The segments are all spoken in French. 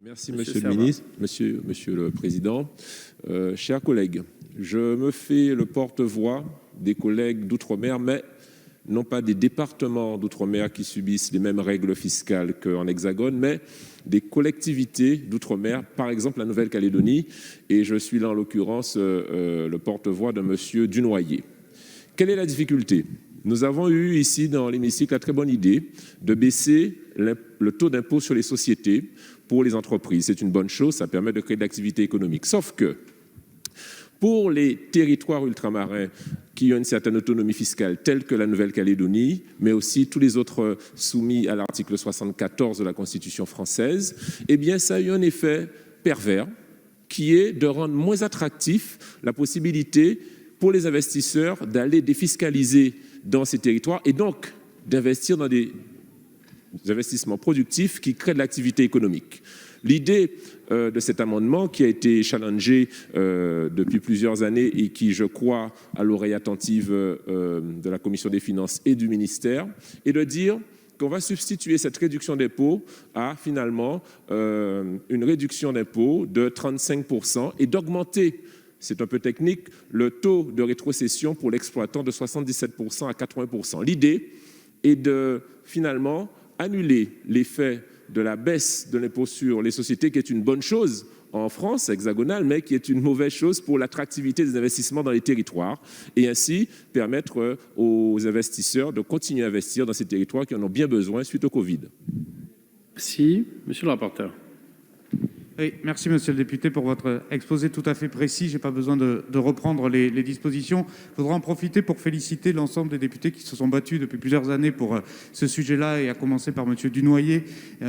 Merci, Monsieur le ministre, Monsieur le Président. Chers collègues, je me fais le porte-voix des collègues d'outre-mer, mais non pas des départements d'outre-mer qui subissent les mêmes règles fiscales qu'en Hexagone, mais des collectivités d'outre-mer, par exemple la Nouvelle-Calédonie, et je suis là en l'occurrence le porte-voix de Monsieur Dunoyer. Quelle est la difficulté ? Nous avons eu ici dans l'hémicycle la très bonne idée de baisser le taux d'impôt sur les sociétés pour les entreprises. C'est une bonne chose, ça permet de créer de l'activité économique. Sauf que pour les territoires ultramarins qui ont une certaine autonomie fiscale, tels que la Nouvelle-Calédonie, mais aussi tous les autres soumis à l'article 74 de la Constitution française, eh bien ça a eu un effet pervers qui est de rendre moins attractif la possibilité pour les investisseurs d'aller défiscaliser dans ces territoires et donc d'investir dans des investissements productifs qui créent de l'activité économique. L'idée de cet amendement qui a été challengé depuis plusieurs années et qui, je crois, à l'oreille attentive de la Commission des finances et du ministère, est de dire qu'on va substituer cette réduction d'impôt à finalement une réduction d'impôt de 35% et d'augmenter, c'est un peu technique, le taux de rétrocession pour l'exploitant de 77% à 80%. L'idée est de finalement annuler l'effet de la baisse de l'impôt sur les sociétés, qui est une bonne chose en France hexagonale, mais qui est une mauvaise chose pour l'attractivité des investissements dans les territoires, et ainsi permettre aux investisseurs de continuer à investir dans ces territoires qui en ont bien besoin suite au Covid. Merci. Monsieur le rapporteur. Oui, merci, monsieur le député, pour votre exposé tout à fait précis. Je n'ai pas besoin de reprendre les dispositions. Il faudra en profiter pour féliciter l'ensemble des députés qui se sont battus depuis plusieurs années pour ce sujet-là, et à commencer par monsieur Dunoyer.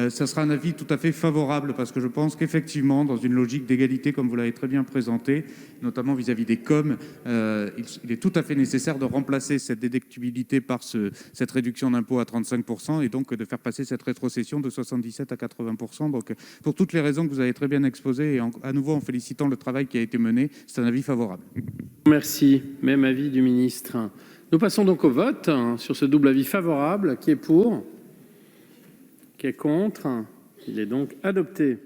Ça sera un avis tout à fait favorable, parce que je pense qu'effectivement, dans une logique d'égalité, comme vous l'avez très bien présenté, notamment vis-à-vis des COM, il est tout à fait nécessaire de remplacer cette déductibilité par cette réduction d'impôt à 35%, et donc de faire passer cette rétrocession de 77 à 80%. Donc, pour toutes les raisons que vous avez très bien exposé, et à nouveau en félicitant le travail qui a été mené, c'est un avis favorable. Merci. Même avis du ministre. Nous passons donc au vote sur ce double avis favorable. Qui est pour ? Qui est contre ? Il est donc adopté.